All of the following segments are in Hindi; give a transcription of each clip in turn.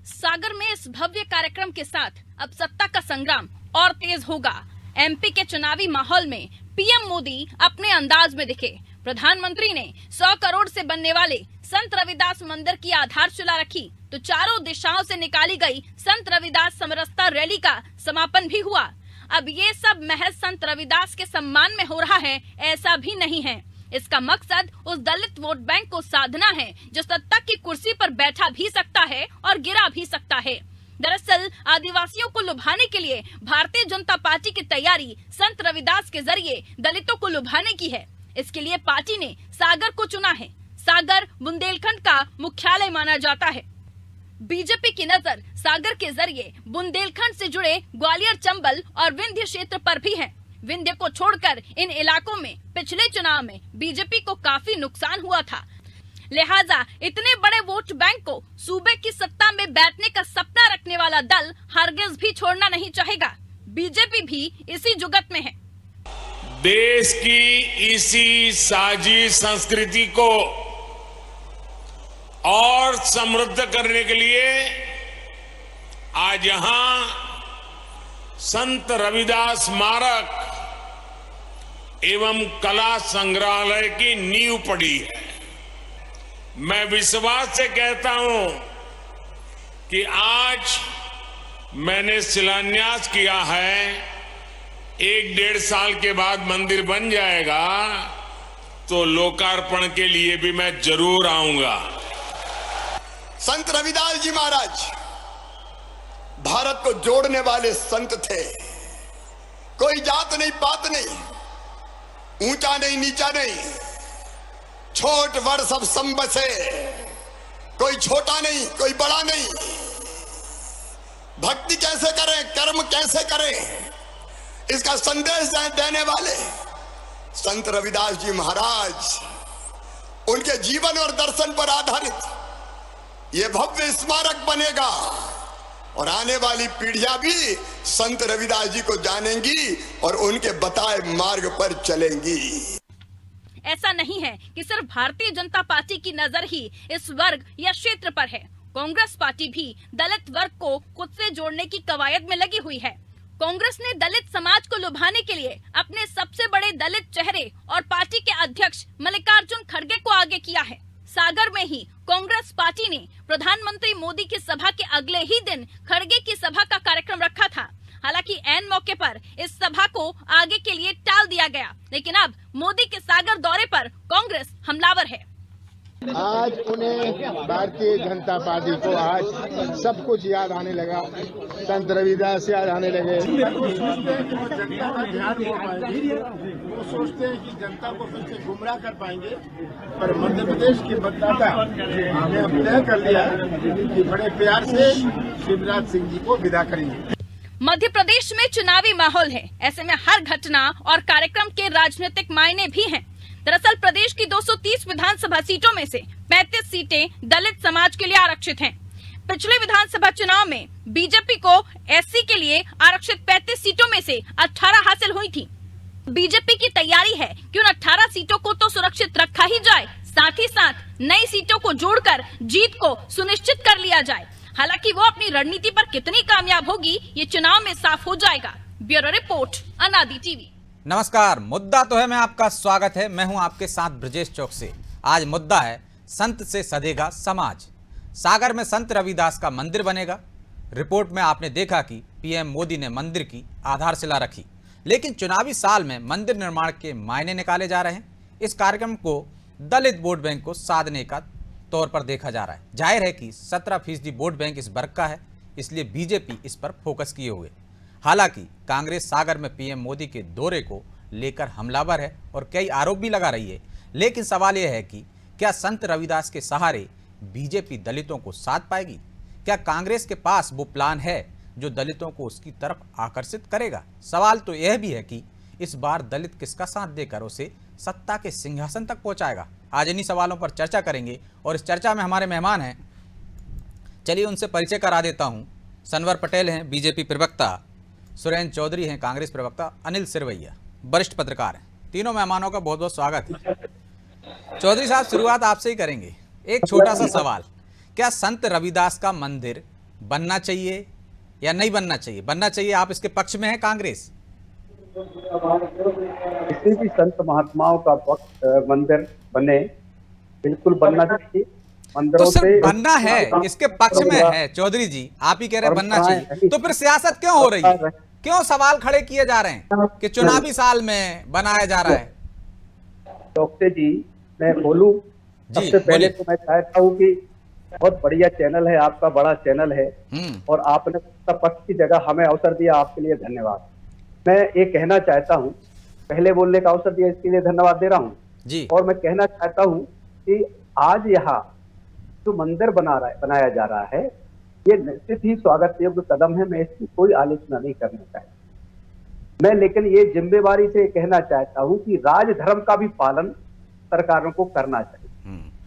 सागर में इस भव्य कार्यक्रम के साथ अब सत्ता का संग्राम और तेज होगा। एमपी के चुनावी माहौल में पीएम मोदी अपने अंदाज में दिखे। प्रधानमंत्री ने 100 करोड़ से बनने वाले संत रविदास मंदिर की आधारशिला रखी तो चारों दिशाओं से निकाली गई संत रविदास समरसता रैली का समापन भी हुआ। अब ये सब महज संत रविदास के सम्मान में हो रहा है, ऐसा भी नहीं है। इसका मकसद उस दलित वोट बैंक को साधना है जो सत्ता की कुर्सी पर बैठा भी सकता है और गिरा भी सकता है। दरअसल आदिवासियों को लुभाने के लिए भारतीय जनता पार्टी की तैयारी संत रविदास के जरिए दलितों को लुभाने की है। इसके लिए पार्टी ने सागर को चुना है। सागर बुंदेलखंड का मुख्यालय माना जाता है। बीजेपी की नजर सागर के जरिए बुंदेलखंड से जुड़े ग्वालियर, चंबल और विंध्य क्षेत्र पर भी है। विंध्य को छोड़कर इन इलाकों में पिछले चुनाव में बीजेपी को काफी नुकसान हुआ था। लिहाजा इतने बड़े वोट बैंक को सूबे की सत्ता में बैठने का सपना रखने वाला दल हरगिज भी छोड़ना नहीं चाहेगा। बीजेपी भी इसी जुगत में है। देश की इसी साझी संस्कृति को और समृद्ध करने के लिए आज यहां संत रविदास स्मारक एवं कला संग्रहालय की नींव पड़ी है। मैं विश्वास से कहता हूं कि आज मैंने शिलान्यास किया है, 1-1.5 साल के बाद मंदिर बन जाएगा तो लोकार्पण के लिए भी मैं जरूर आऊंगा। संत रविदास जी महाराज भारत को जोड़ने वाले संत थे। कोई जात नहीं, पात नहीं, ऊंचा नहीं, नीचा नहीं, छोट बड़ सब संबसे। कोई छोटा नहीं, कोई बड़ा नहीं। भक्ति कैसे करें, कर्म कैसे करें, इसका संदेश देने वाले संत रविदास जी महाराज, उनके जीवन और दर्शन पर आधारित ये भव्य स्मारक बनेगा और आने वाली पीढ़ियां भी संत रविदास जी को जानेंगी और उनके बताए मार्ग पर चलेंगी। ऐसा नहीं है कि सिर्फ भारतीय जनता पार्टी की नजर ही इस वर्ग या क्षेत्र पर है। कांग्रेस पार्टी भी दलित वर्ग को खुद से जोड़ने की कवायद में लगी हुई है। कांग्रेस ने दलित समाज को लुभाने के लिए अपने सबसे बड़े दलित चेहरे और पार्टी के अध्यक्ष मल्लिकार्जुन खड़गे को आगे किया है। सागर में ही कांग्रेस पार्टी ने प्रधानमंत्री मोदी की सभा के अगले ही दिन खड़गे की सभा का कार्यक्रम रखा था। हालांकि ऐन मौके पर इस सभा को आगे के लिए टाल दिया गया, लेकिन अब मोदी के सागर दौरे पर कांग्रेस हमलावर है। आज उन्हें भारतीय जनता पार्टी को आज सब कुछ याद आने लगा, संत रविदास याद आने लगे। वो सोचते हैं कि जनता को फिर से गुमराह कर पाएंगे, पर मध्य प्रदेश के मतदाता ने अब तय कर लिया कि बड़े प्यार से शिवराज सिंह जी को विदा करेंगे। मध्य प्रदेश में चुनावी माहौल है, ऐसे में हर घटना और कार्यक्रम के राजनीतिक मायने भी हैं। दरअसल प्रदेश की 230 विधानसभा सीटों में से 35 सीटें दलित समाज के लिए आरक्षित हैं। पिछले विधानसभा चुनाव में बीजेपी को एससी के लिए आरक्षित 35 सीटों में से 18 हासिल हुई थी। बीजेपी की तैयारी है कि उन 18 सीटों को तो सुरक्षित रखा ही जाए, साथ ही साथ नई सीटों को जोड़कर जीत को सुनिश्चित कर लिया जाए। हालांकि वो अपनी रणनीति पर कितनी कामयाब होगी ये चुनाव में साफ हो जाएगा। ब्यूरो रिपोर्ट, अनादि टीवी। नमस्कार, मुद्दा तो है मैं आपका स्वागत है। मैं हूं आपके साथ ब्रजेश चौक से। आज मुद्दा है संत से सधेगा समाज। सागर में संत रविदास का मंदिर बनेगा। रिपोर्ट में आपने देखा कि पीएम मोदी ने मंदिर की आधारशिला रखी, लेकिन चुनावी साल में मंदिर निर्माण के मायने निकाले जा रहे हैं। इस कार्यक्रम को दलित वोट बैंक को साधने का तौर पर देखा जा रहा है। जाहिर है कि 17% वोट बैंक इस वर्ग का है, इसलिए बीजेपी इस पर फोकस किए हुए। हालांकि कांग्रेस सागर में पीएम मोदी के दौरे को लेकर हमलावर है और कई आरोप भी लगा रही है। लेकिन सवाल यह है कि क्या संत रविदास के सहारे बीजेपी दलितों को साध पाएगी? क्या कांग्रेस के पास वो प्लान है जो दलितों को उसकी तरफ आकर्षित करेगा? सवाल तो यह भी है कि इस बार दलित किसका साथ देकर उसे सत्ता के सिंहासन तक पहुंचाएगा। आज इन्हीं सवालों पर चर्चा करेंगे और इस चर्चा में हमारे मेहमान हैं। चलिए उनसे परिचय करा देता हूं। सनवर पटेल हैं, बीजेपी प्रवक्ता। सुरेंद्र चौधरी हैं, कांग्रेस प्रवक्ता। अनिल सिरवैया, वरिष्ठ पत्रकार हैं। तीनों मेहमानों का बहुत बहुत स्वागत है। चौधरी साहब, शुरुआत आपसे ही करेंगे। एक छोटा सा सवाल, क्या संत रविदास का मंदिर बनना चाहिए या नहीं बनना चाहिए? बनना चाहिए, आप इसके पक्ष में हैं कांग्रेस? किसी भी संत महात्माओं का मंदिर बने, बिल्कुल बनना चाहिए। तो मंदिरों से सिर्फ बनना है, इसके पक्ष में है चौधरी जी, आप ही कह रहे हैं बनना चाहिए, तो फिर सियासत क्यों हो रही है? क्यों सवाल खड़े किए जा रहे हैं कि चुनावी साल में बनाया जा रहा है? डॉक्टर जी, मैं बोलूं, सबसे पहले तो मैं चाहता हूं कि बहुत बढ़िया चैनल है आपका, बड़ा चैनल है, और आपने पक्ष की जगह हमें अवसर दिया, आपके लिए धन्यवाद। मैं ये कहना चाहता हूं, पहले बोलने का अवसर दिया इसके लिए धन्यवाद दे रहा हूं जी। और मैं कहना चाहता हूं कि आज यहाँ जो मंदिर बनाया जा रहा है, ये निश्चित ही स्वागत योग्य कदम है, मैं इसकी कोई आलोचना नहीं करना चाहता मैं, लेकिन ये जिम्मेवारी से कहना चाहता हूं कि राजधर्म का भी पालन सरकारों को करना चाहिए।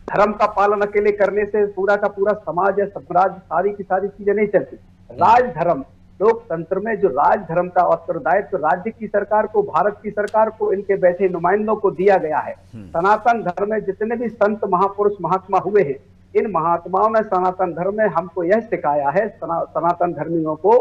धर्म का पालन अकेले करने से पूरा का पूरा समाज या साम्राज्य, सारी की सारी चीजें नहीं चलती। राजधर्म, लोकतंत्र में जो राजधर्म का उत्तरदायित्व राज्य की सरकार को, भारत की सरकार को, इनके बैठे नुमाइंदों को दिया गया है। सनातन धर्म में जितने भी संत महापुरुष महात्मा हुए हैं, इन महात्माओं ने सनातन धर्म में हमको यह सिखाया है, सनातन धर्मियों को,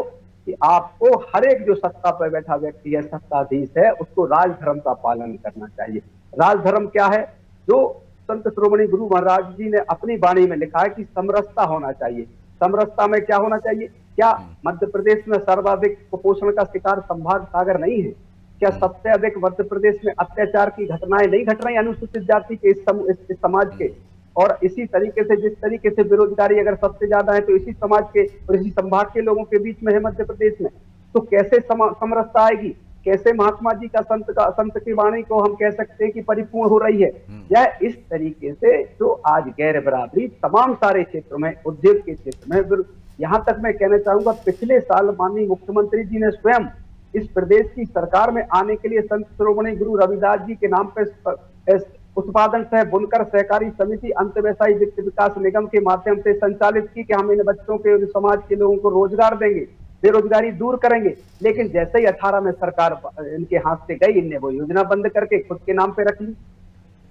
कि आपको हर एक जो सत्ता पर बैठा व्यक्ति है, सत्ताधीश है, उसको राजधर्म का पालन करना चाहिए। राजधर्म क्या है? जो संत श्रोमणी गुरु महाराज जी ने अपनी वाणी में लिखा है कि समरसता होना चाहिए। समरसता में क्या होना चाहिए? क्या मध्य प्रदेश में सर्वाधिक कुपोषण का शिकार संभाग सागर नहीं है? क्या सबसे अधिक मध्य प्रदेश में अत्याचार की घटनाएं नहीं घट रही अनुसूचित जाति के इस समाज के? और इसी तरीके से, जिस तरीके से बेरोजगारी अगर सबसे ज्यादा है तो इसी समाज के और इसी संभाग के लोगों के बीच में है मध्य प्रदेश में, तो कैसे समरसता आएगी? कैसे महात्मा जी का संत की वाणी को हम कह सकते हैं कि परिपूर्ण हो रही है? यह इस तरीके से जो आज गैर बराबरी तमाम सारे क्षेत्रों में, उद्योग के क्षेत्र में, यहाँ तक मैं कहना चाहूंगा, पिछले साल माननीय मुख्यमंत्री जी ने स्वयं इस प्रदेश की सरकार में आने के लिए संत श्रोमणी गुरु रविदास जी के नाम पर उत्पादन सह बुनकर सहकारी समिति अंतव्यवसायी वित्त विकास निगम के माध्यम से संचालित की कि हम इन बच्चों के, समाज के लोगों को रोजगार देंगे, बेरोजगारी दूर करेंगे। लेकिन जैसे ही 18 में सरकार इनके हाथ से गई, इनने वो योजना बंद करके खुद के नाम पे रख ली।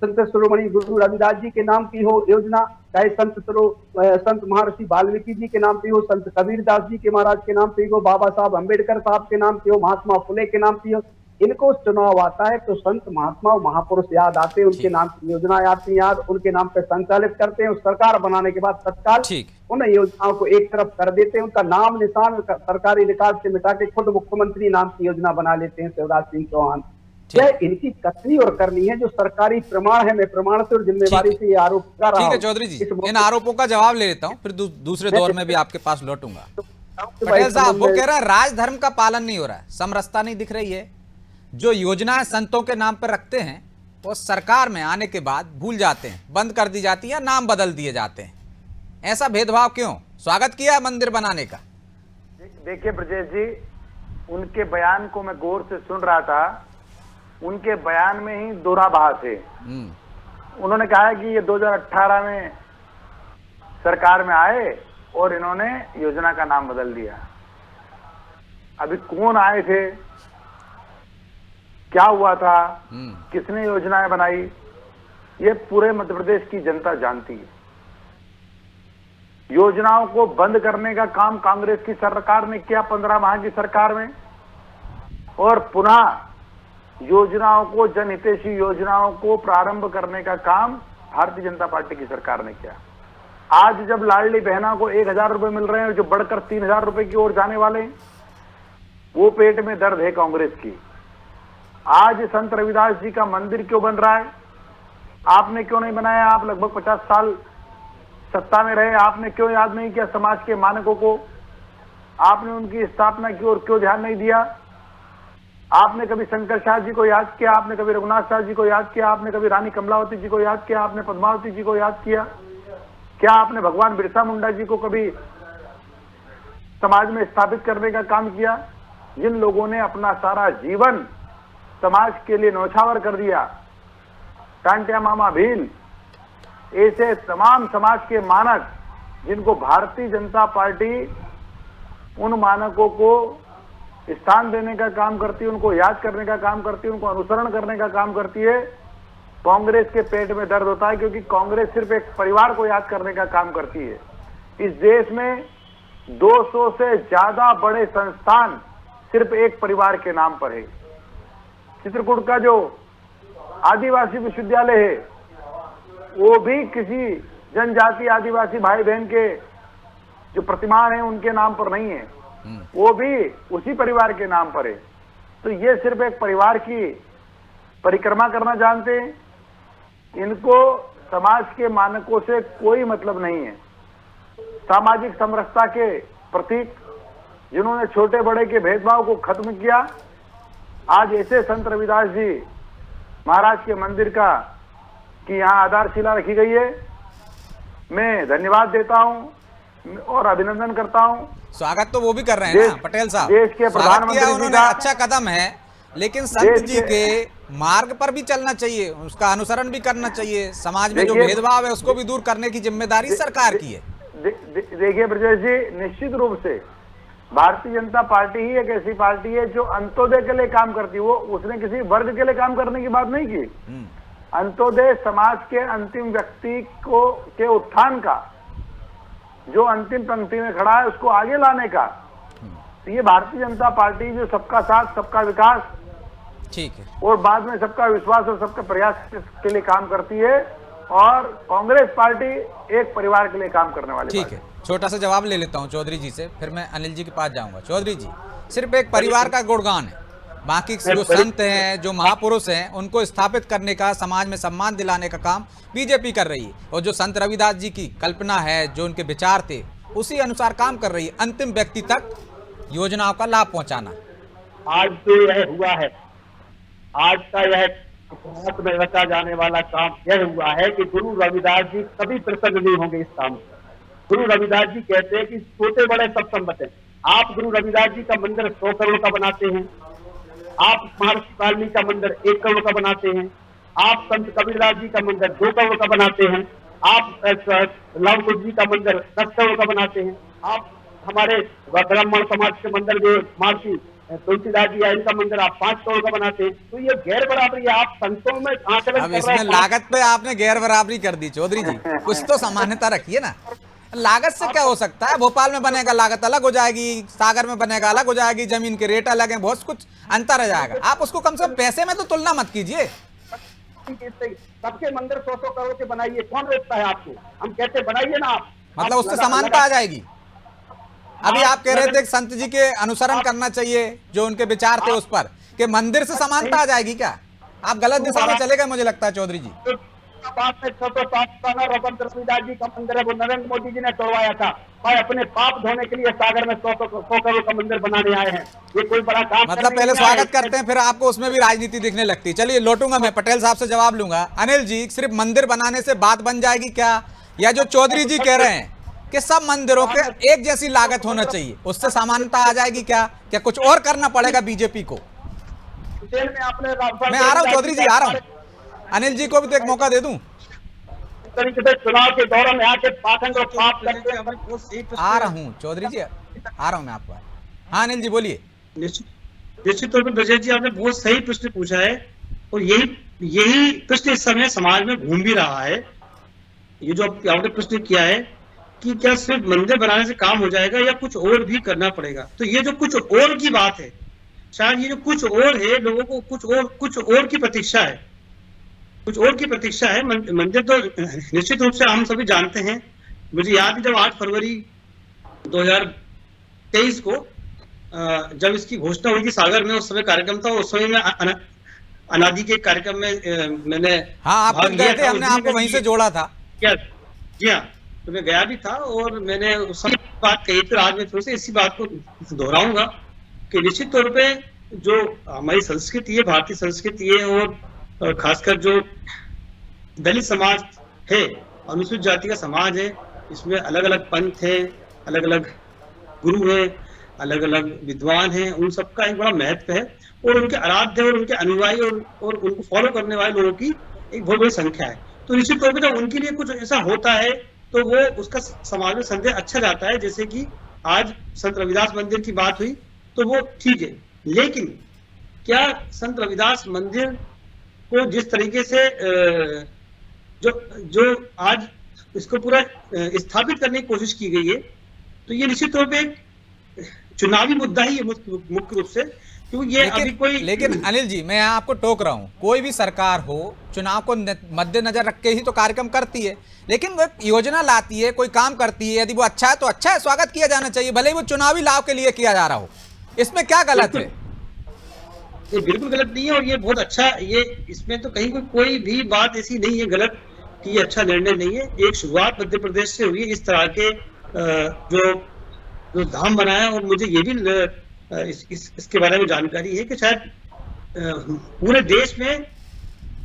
संत श्रोमणी गुरु रविदास जी के नाम की हो योजना, चाहे संत महर्षि वाल्मीकि जी के नाम की हो, संत कबीरदास जी के महाराज के नाम की हो, बाबा साहब अम्बेडकर साहब के नाम की हो, महात्मा फुले के नाम की हो, इनको चुनाव आता है तो संत महात्मा महापुरुष याद आते हैं, उनके नाम की योजनाएं आती हैं याद, उनके नाम पे संचालित करते हैं। सरकार बनाने के बाद तत्काल उन योजनाओं को एक तरफ कर देते हैं, उनका नाम निशान सरकारी रिकॉर्ड से मिटा के खुद मुख्यमंत्री नाम की योजना बना लेते हैं शिवराज सिंह चौहान। यह इनकी कथनी और करनी है जो सरकारी प्रमाण है। मैं प्रमाण से और जिम्मेवारी से ये आरोप कर रहा हूं। ठीक है चौधरी जी, इन आरोपों का जवाब ले लेता हूं, फिर दूसरे दौर में भी आपके पास लौटूंगा। पटेल साहब, वो कह रहे हैं राजधर्म का पालन नहीं हो रहा है, समरसता नहीं दिख रही है, जो योजनाएं संतों के नाम पर रखते हैं वो सरकार में आने के बाद भूल जाते हैं, बंद कर दी जाती है, नाम बदल दिए जाते हैं। ऐसा भेदभाव क्यों? स्वागत किया है मंदिर बनाने का। देखिए ब्रजेश जी, उनके बयान को मैं गौर से सुन रहा था, उनके बयान में ही दोहराभास है। उन्होंने कहा कि ये 2018 में सरकार में आए और इन्होंने योजना का नाम बदल दिया। अभी कौन आए थे, क्या हुआ था, किसने योजनाएं बनाई, ये पूरे मध्य प्रदेश की जनता जानती है। योजनाओं को बंद करने का काम कांग्रेस की सरकार ने किया 15 माह की सरकार में, और पुनः योजनाओं को, जनहितैषी योजनाओं को प्रारंभ करने का काम भारतीय जनता पार्टी की सरकार ने किया। आज जब लाडली बहना को 1000 रुपए मिल रहे हैं, जो बढ़कर 3000 रुपए की ओर जाने वाले हैं, वो पेट में दर्द है कांग्रेस की। आज संत रविदास जी का मंदिर क्यों बन रहा है? आपने क्यों नहीं बनाया? आप लगभग 50 साल सत्ता में रहे, आपने क्यों याद नहीं किया समाज के मानकों को? आपने उनकी स्थापना की और क्यों ध्यान नहीं दिया? आपने कभी शंकर शाह जी को याद किया? आपने कभी रघुनाथ शाह जी को याद किया? आपने कभी रानी कमलावती जी को याद किया? आपने पद्मावती जी को याद किया? क्या आपने भगवान बिरसा मुंडा जी को कभी समाज में स्थापित करने का काम किया? जिन लोगों ने अपना सारा जीवन समाज के लिए न्यौछावर कर दिया, टांटिया मामा भील, ऐसे तमाम समाज के मानक जिनको भारतीय जनता पार्टी उन मानकों को स्थान देने का काम करती है, उनको याद करने का काम करती है, उनको अनुसरण करने का काम करती है, कांग्रेस के पेट में दर्द होता है, क्योंकि कांग्रेस सिर्फ एक परिवार को याद करने का काम करती है। इस देश में 200 से ज्यादा बड़े संस्थान सिर्फ एक परिवार के नाम पर है। चित्रकूट का जो आदिवासी विश्वविद्यालय है वो भी किसी जनजाति आदिवासी भाई बहन के जो प्रतिमान है उनके नाम पर नहीं है, वो भी उसी परिवार के नाम पर है। तो ये सिर्फ एक परिवार की परिक्रमा करना जानते हैं, इनको समाज के मानकों से कोई मतलब नहीं है। सामाजिक समरसता के प्रतीक जिन्होंने छोटे बड़े के भेदभाव को खत्म किया, आज ऐसे संत रविदास जी महाराज के मंदिर की यहाँ आधारशिला रखी गई है। मैं धन्यवाद देता हूँ और अभिनंदन करता हूँ। स्वागत तो वो भी कर रहे हैं ना पटेल साहब, देश के प्रधानमंत्री उन्होंने अच्छा कदम है, लेकिन संत जी के मार्ग पर भी चलना चाहिए, उसका अनुसरण भी करना चाहिए। समाज में जो भेदभाव है उसको भी दूर करने की जिम्मेदारी सरकार की है। देखिए ब्रजेश जी, निश्चित रूप से भारतीय जनता पार्टी ही एक ऐसी पार्टी है जो अंत्योदय के लिए काम करती है। वो उसने किसी वर्ग के लिए काम करने की बात नहीं की। अंत्योदय समाज के अंतिम व्यक्ति के उत्थान का, जो अंतिम पंक्ति में खड़ा है उसको आगे लाने का। तो ये भारतीय जनता पार्टी जो सबका साथ सबका विकास, ठीक है, और बाद में सबका विश्वास और सबका प्रयास के लिए काम करती है, और कांग्रेस पार्टी एक परिवार के लिए काम करने वाली। ठीक है, छोटा सा जवाब ले लेता हूं चौधरी जी से, फिर मैं अनिल जी के पास जाऊंगा। चौधरी जी, सिर्फ एक परिवार का गुणगान है, बाकी जो संत हैं, जो महापुरुष हैं, उनको स्थापित करने का, समाज में सम्मान दिलाने का काम बीजेपी कर रही है, और जो संत रविदास जी की कल्पना है, जो उनके विचार थे, उसी अनुसार काम कर रही है, अंतिम व्यक्ति तक योजनाओं का लाभ पहुंचाना। आज जो यह हुआ है, आज का यह इतिहास में रचा जाने वाला काम यह हुआ है कि गुरु रविदास जी कभी प्रसन्न नहीं होंगे इस काम से। गुरु रविदास जी कहते हैं कि छोटे बड़े सब संपत्ति हैं। आप गुरु रविदास जी का मंदिर 100 करोड़ का बनाते हैं, आप महर्षि वाल्मीकि का मंदिर 1 करोड़ का बनाते हैं, आप संत कबीरदास जी का मंदिर 2 करोड़ का बनाते हैं, आप लव कुश जी का मंदिर 10 करोड़ का बनाते हैं, आप हमारे ब्राह्मण समाज के मंदिर जो महर्षि तुलसीदास जी इनका मंदिर आप 5 करोड़ का बनाते हैं। तो ये गैर बराबरी है। आप संतों में आंकलन अब इसमें लागत पे आपने गैर बराबरी कर दी चौधरी जी, कुछ तो सामान्यता रखिए ना। लागत से क्या हो सकता है? भोपाल में बनेगा लागत अलग हो जाएगी, सागर में बनेगा अलग हो जाएगी, जमीन के रेट अलग हैं, बहुत कुछ अंतर रह जाएगा। आप उसको कम से कम पैसे में तो तुलना मत कीजिए। सबके मंदिर 100 करोड़ के बनाइए, कौन रोकता है आपको? हम कहते बनाइए ना आप, मतलब उससे समानता आ जाएगी। अभी आप कह रहे थे संत जी के अनुसरण करना चाहिए, जो उनके विचार थे उस पर, कि मंदिर से समानता आ जाएगी क्या? आप गलत दिशा में चले गए मुझे लगता है चौधरी जी। बात में 607 रविदास जी का मंदिर है, वो नरेंद्र मोदी जी ने तोड़वाया था और अपने पाप धोने के लिए सागर में 100 करोड़ का मंदिर बनाने आए हैं। ये कोई बड़ा काम मतलब पहले स्वागत करते हैं, फिर आपको उसमें भी राजनीति दिखने लगती है। चलिए लौटूंगा मैं, पटेल साहब से जवाब लूंगा। अनिल जी, सिर्फ मंदिर बनाने से बात बन जाएगी क्या, या जो चौधरी जी कह रहे हैं कि सब मंदिरों के एक जैसी लागत होना चाहिए, उससे समानता आ जाएगी क्या? क्या कुछ और करना पड़ेगा बीजेपी को? मैं आ रहा हूँ चौधरी जी, आ रहा हूँ। अनिल जी को भी तो एक मौका दे दूं। तरीके से चुनाव के दौरान आके पाखंड और पाप करते हैं। आ रहा हूँ चौधरी जी, आ रहा हूँ मैं आपको। हाँ अनिल जी बोलिए। निश्चित तौर पर ब्रजेश जी, आपने बहुत सही प्रश्न पूछा है, और यही प्रश्न इस समय समाज में घूम भी रहा है। ये जो आपने प्रश्न किया है कि क्या सिर्फ मंदिर बनाने से काम हो जाएगा या कुछ और भी करना पड़ेगा, तो ये जो कुछ और की बात है, शायद ये जो कुछ और है, लोगों को कुछ और की प्रतीक्षा है, कुछ और की प्रतीक्षा है। मंदिर तो निश्चित रूप से हम सभी जानते हैं। मुझे याद है जब 8 फरवरी 2023 को जब इसकी घोषणा हुई थी सागर में, उस समय कार्यक्रम था, उस समय में अनादि के कार्यक्रम में मैंने आप गए थे, हमने आपको वहीं से जोड़ा था। जी हाँ, तो मैं गया भी था और मैंने उस समय बात कही थी। आज मैं फिर से इसी बात को दोहराऊंगा कि निश्चित तौर पे जो हमारी संस्कृति है, भारतीय संस्कृति है, और खासकर जो दलित समाज है, अनुसूचित जाति का समाज है, इसमें अलग अलग पंथ है, अलग अलग गुरु है, अलग अलग विद्वान हैं, उन सबका एक बड़ा महत्व है, और उनके आराध्य और उनके अनुयायी और उनको फॉलो करने वाले लोगों की एक बहुत बड़ी संख्या है। तो निश्चित तौर पर जब उनके लिए कुछ ऐसा होता है तो वो उसका समाज में संदेश अच्छा जाता है। जैसे कि आज संत रविदास मंदिर की बात हुई तो वो ठीक है, लेकिन क्या संत रविदास मंदिर को जिस तरीके से जो आज इसको पूरा स्थापित करने की कोशिश की गई है, तो ये निश्चित तौर पे एक चुनावी मुद्दा ही है मुख्य रूप से, क्योंकि ये अभी कोई। लेकिन अनिल जी, मैं यहाँ आपको टोक रहा हूँ, कोई भी सरकार हो चुनाव को मद्देनजर रख के ही तो कार्यक्रम करती है, लेकिन वो योजना लाती है, कोई काम करती है, यदि वो अच्छा है तो अच्छा है, स्वागत किया जाना चाहिए, भले ही वो चुनावी लाभ के लिए किया जा रहा हो। इसमें क्या गलत है? ये बिल्कुल गलत नहीं है, और ये बहुत अच्छा, ये इसमें तो कहीं कोई भी बात ऐसी नहीं है गलत कि ये अच्छा निर्णय नहीं है। एक शुरुआत मध्य प्रदेश से हुई इस तरह के जो धाम बनाया, और मुझे ये भी इसके बारे में जानकारी है कि शायद पूरे देश में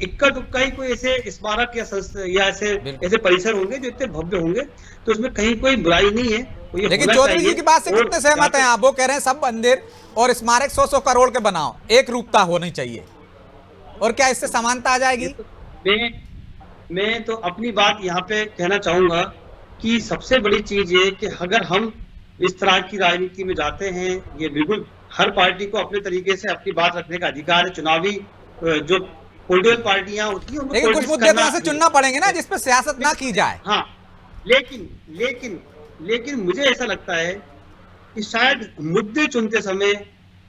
इक्का दुक्का ही कोई ऐसे स्मारक या ऐसे परिसर होंगे जो इतने भव्य होंगे, तो उसमें कहीं कोई बुराई नहीं है। लेकिन चौधरी जी की बात से कितने सहमत हैं आप? वो कह रहे हैं सब मंदिर और स्मारक 100-100 करोड़ के बनाओ, एक रूपता होनी चाहिए, और क्या इससे समानता आ जाएगी? मैं तो अपनी बात यहाँ पे कहना चाहूंगा कि सबसे बड़ी चीज ये कि अगर हम इस तरह की राजनीति में जाते हैं, ये बिल्कुल हर पार्टी को अपने तरीके से अपनी बात रखने का अधिकार है। चुनावी जो पॉलिटिकल पार्टियां होती हैं, लेकिन कुछ मुद्दे तो ऐसे चुनना पड़ेंगे ना जिसपे सियासत ना की जाए। हाँ, लेकिन मुझे ऐसा लगता है कि शायद मुद्दे चुनते समय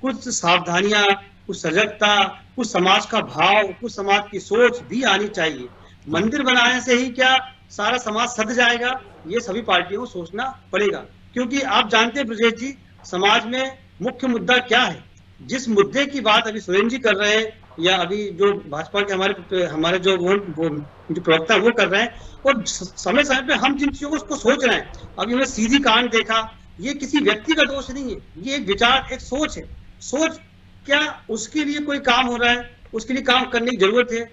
कुछ सावधानियां, कुछ सजगता, कुछ समाज का भाव, कुछ समाज की सोच भी आनी चाहिए। मंदिर बनाने से ही क्या सारा समाज सध जाएगा, ये सभी पार्टियों को सोचना पड़ेगा, क्योंकि आप जानते हैं ब्रजेश जी, समाज में मुख्य मुद्दा क्या है। जिस मुद्दे की बात अभी सुरेंद्र जी कर रहे हैं, या अभी जो भाजपा के हमारे जो प्रवक्ता वो कर रहे हैं, और समय समय पे हम जिन चीजों को सोच रहे हैं, अभी हमने सीधी कांड देखा, ये किसी व्यक्ति का दोष नहीं है, ये एक विचार, एक सोच है। सोच क्या उसके लिए कोई काम हो रहा है, उसके लिए काम करने की जरूरत है।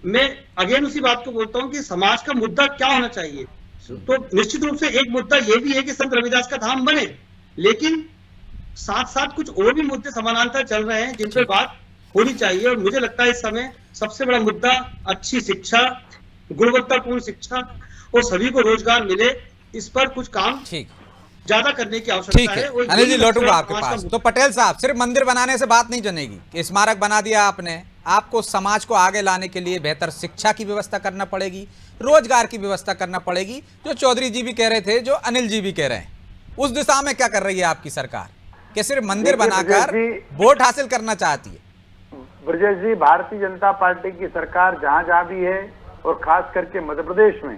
मैं अगेन उसी बात को बोलता हूँ कि समाज का मुद्दा क्या होना चाहिए। तो निश्चित रूप से एक मुद्दा ये भी है कि संत रविदास का धाम बने, लेकिन साथ साथ कुछ और भी मुद्दे समानांतर चल रहे हैं जिन पर बात होनी चाहिए। और मुझे लगता है इस समय सबसे बड़ा मुद्दा अच्छी शिक्षा, गुणवत्तापूर्ण शिक्षा, और सभी को रोजगार मिले, इस पर कुछ काम ज्यादा करने की आवश्यकता है। अनिल जी, लौटूंगा आपके पास। तो पटेल साहब, सिर्फ मंदिर बनाने से बात नहीं बनेगी कि स्मारक बना दिया आपने, आपको समाज को आगे लाने के लिए बेहतर शिक्षा की व्यवस्था करना पड़ेगी, रोजगार की व्यवस्था करना पड़ेगी, जो चौधरी जी भी कह रहे थे, जो अनिल जी भी कह रहे हैं। उस दिशा में क्या कर रही है आपकी सरकार, कि सिर्फ मंदिर बनाकर वोट हासिल करना चाहती है? ब्रजेश जी, भारतीय जनता पार्टी की सरकार जहां जहां भी है, और खास करके मध्य प्रदेश में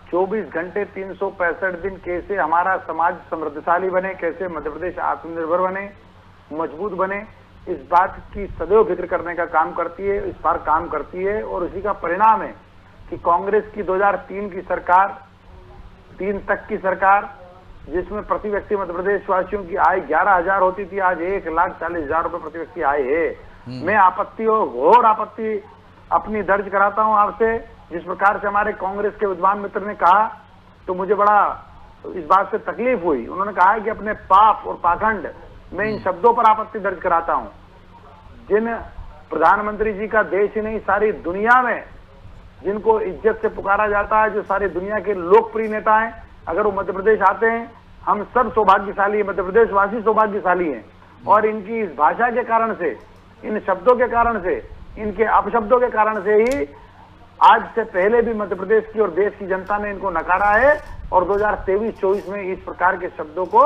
24 घंटे 365 दिन कैसे हमारा समाज समृद्धशाली बने, कैसे मध्य प्रदेश आत्मनिर्भर बने, मजबूत बने, इस बात की सदैव फिक्र करने का काम करती है, इस पर काम करती है। और उसी का परिणाम है कि कांग्रेस की 2003 की सरकार, 3 तक की सरकार, जिसमें प्रति व्यक्ति मध्य प्रदेश वासियों की आय 11,000 होती थी, आज 1,40,000 रुपए प्रति व्यक्ति आय है। मैं आपत्ति और घोर आपत्ति अपनी दर्ज कराता हूं आपसे। जिस प्रकार से हमारे कांग्रेस के विद्वान मित्र ने कहा, तो मुझे बड़ा इस बात से तकलीफ हुई। उन्होंने कहा कि अपने पाप और पाखंड, मैं इन शब्दों पर आपत्ति दर्ज कराता हूं। जिन प्रधानमंत्री जी का देश ही नहीं, सारी दुनिया में जिनको इज्जत से पुकारा जाता है, जो सारी दुनिया के लोकप्रिय नेता हैं, अगर वो मध्य प्रदेश आते हैं, हम सब सौभाग्यशाली हैं, मध्य प्रदेश वासी सौभाग्यशाली हैं। और इनकी इस भाषा के कारण से, इन शब्दों के कारण से, इनके अपशब्दों के कारण से ही आज से पहले भी मध्य प्रदेश की और देश की जनता ने इनको नकारा है, और 2023-24 में इस प्रकार के शब्दों को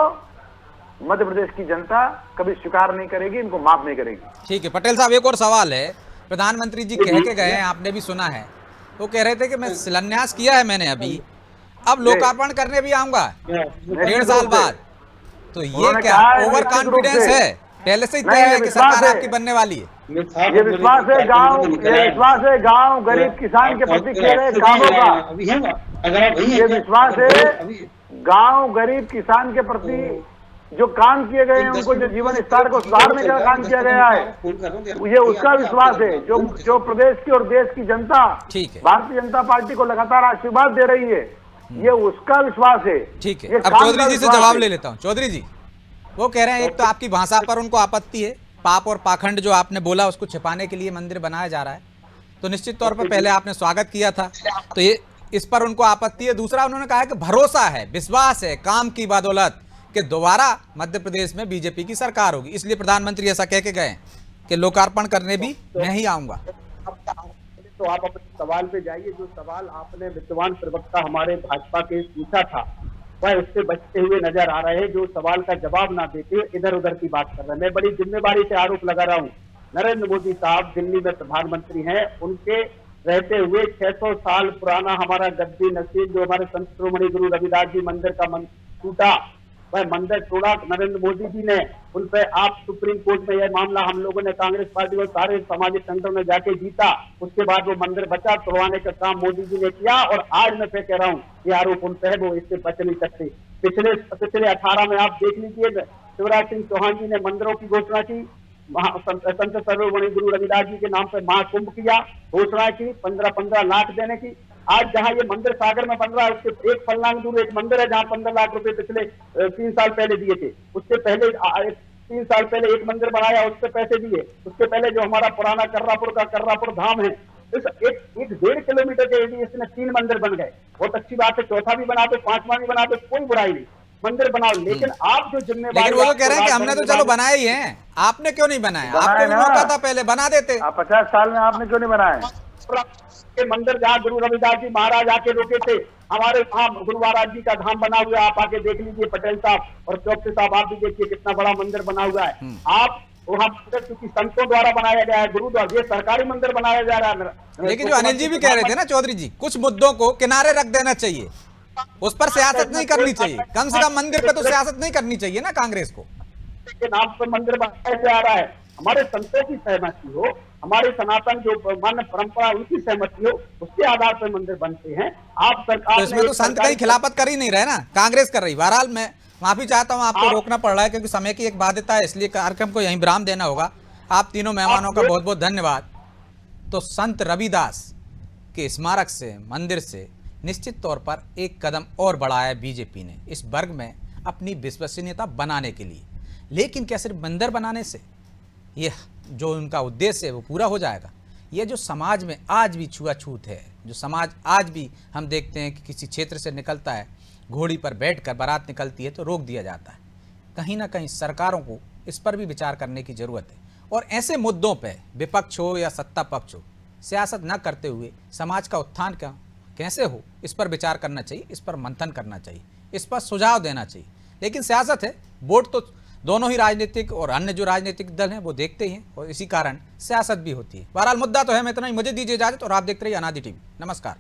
मध्य प्रदेश की जनता कभी स्वीकार नहीं करेगी, इनको माफ नहीं करेगी। ठीक है पटेल साहब, एक और सवाल है। प्रधानमंत्री जी कह के गए हैं, आपने भी सुना है, वो कह रहे थे कि मैं शिलान्यास किया है मैंने अभी, अब लोकार्पण करने भी आऊंगा 1.5 साल बाद। तो ये क्या ओवर कॉन्फिडेंस है? पहले से ही तय है कि सरकार आपकी बनने वाली है? ये विश्वास है गांव गरीब किसान के प्रति किए गए कामों का। ये विश्वास है गांव गरीब किसान के प्रति जो काम किए गए हैं, उनको जो जीवन स्तर को सुधारने का काम किया गया है, ये उसका विश्वास है। जो प्रदेश की और देश की जनता भारतीय जनता पार्टी को लगातार आशीर्वाद दे रही है, ये उसका विश्वास है। ठीक है, अब चौधरी जी से जवाब ले लेता हूँ। चौधरी जी, वो कह रहे हैं एक तो आपकी भाषा पर उनको आपत्ति है, पाप और पाखंड जो आपने बोला उसको छिपाने के लिए मंदिर बनाया जा रहा है, तो निश्चित तौर पर पहले आपने स्वागत किया था, तो ये इस पर उनको आपत्ति है। दूसरा, उन्होंने कहा कि भरोसा है, विश्वास है काम की बदौलत कि दोबारा मध्य प्रदेश में बीजेपी की सरकार होगी, इसलिए प्रधानमंत्री ऐसा कह के गए कि लोकार्पण करने भी मैं ही आऊंगा। तो आप अपने सवाल पे जाइए। जो सवाल आपने विद्वान प्रवक्ता हमारे भाजपा के पूछा था वह उससे बचते हुए नजर आ रहे हैं। जो सवाल का जवाब ना देते हुए इधर उधर की बात कर रहे हैं। मैं बड़ी जिम्मेदारी से आरोप लगा रहा हूँ, नरेंद्र मोदी साहब दिल्ली में प्रधानमंत्री हैं, उनके रहते हुए 600 साल पुराना हमारा गद्दी नसीब जो हमारे संत शिरोमणि गुरु रविदास जी मंदिर का टूटा, वह मंदिर तोड़ा नरेंद्र मोदी जी ने। उन पर आप सुप्रीम कोर्ट में यह मामला हम लोगों ने कांग्रेस पार्टी और सारे सामाजिक संगठनों में जाके जीता। उसके बाद वो मंदिर बचा, तोड़वाने का काम मोदी जी ने किया। और आज मैं फिर कह रहा हूँ ये आरोप उन पर है, वो इससे बच नहीं सकते। पिछले 18 में आप देख लीजिए, शिवराज सिंह चौहान जी ने मंदिरों की घोषणा की, संत शिरोमणि गुरु रविदास जी के नाम पर महाकुंभ किया, घोषणा की 15-15 लाख देने की। आज जहां ये मंदिर सागर में बन रहा है उसके एक फलनांग दूर एक मंदिर है जहां 15 लाख रुपए पिछले 3 साल पहले दिए थे। उससे पहले 3 साल पहले एक मंदिर बनाया, उससे पैसे दिए। उसके पहले जो हमारा पुराना कर्रापुर धाम है, इस एक 1.5 किलोमीटर के एरिया इसमें 3 मंदिर बन गए। बहुत अच्छी बात है, चौथा भी बना दो, 5वां भी बना दो, कोई बुराई नहीं, मंदिर बनाओ। लेकिन आप जो जिम्मेवारी, लेकिन वो तो कह रहे हैं कि हमने तो चलो बनाए ही हैं, आपने क्यों नहीं बनाया? आपको भी मौका था, पहले बना देते। 50 साल में आपने क्यों नहीं बनाए? के मंदिर जहाँ गुरु रविदास जी महाराज आके रुके थे, हमारे वहाँ गुरु महाराज जी का धाम बना हुआ है। आप आके देख लीजिए, पटेल साहब और चौकसी साहब, आप भी देखिए कितना बड़ा मंदिर बना हुआ है। आप वहाँ क्योंकि संतों द्वारा बनाया गया है, गुरु द्वारा, ये सरकारी मंदिर बनाया जा रहा है। लेकिन जो अनिल जी भी कह रहे थे ना चौधरी जी, कुछ मुद्दों को किनारे रख देना चाहिए, उस पर सियासत नहीं करनी चाहिए। कम से कम मंदिर पे तो सियासत नहीं करनी चाहिए ना कांग्रेस को। के नाम पर मंदिर बनाया जा रहा है, हमारे संतों की सहमति हो, हमारे सनातन जो मान्य परंपरा उनकी सहमति हो, उसके आधार पर मंदिर बनते हैं। आप सरकार तो इसमें तो संत कहीं खिलाफत कर ही नहीं रहे ना, कांग्रेस कर रही। बहरहाल मैं माफी चाहता हूं, आपको रोकना पड़ रहा है क्योंकि समय की एक बाध्यता है, इसलिए कार्यक्रम को यहीं विराम देना होगा। आप तीनों मेहमानों का बहुत बहुत धन्यवाद। तो संत रविदास के स्मारक से, मंदिर से निश्चित तौर पर एक कदम और बढ़ाया है बीजेपी ने इस वर्ग में अपनी विश्वसनीयता बनाने के लिए। लेकिन क्या सिर्फ मंदिर बनाने से ये जो उनका उद्देश्य है वो पूरा हो जाएगा? ये जो समाज में आज भी छुआछूत है, जो समाज आज भी हम देखते हैं कि किसी क्षेत्र से निकलता है, घोड़ी पर बैठकर बारात निकलती है तो रोक दिया जाता है। कहीं ना कहीं सरकारों को इस पर भी विचार करने की ज़रूरत है और ऐसे मुद्दों पे विपक्ष हो या सत्ता पक्ष हो, सियासत न करते हुए समाज का उत्थान कैसे हो इस पर विचार करना चाहिए, इस पर मंथन करना चाहिए, इस पर सुझाव देना चाहिए। लेकिन सियासत है, वोट तो दोनों ही राजनीतिक और अन्य जो राजनीतिक दल हैं वो देखते ही हैं और इसी कारण सियासत भी होती है। बहरहाल मुद्दा तो है, मैं इतना ही, मुझे दीजिए इजाजत और आप देखते रहिए अनादि टीवी। नमस्कार।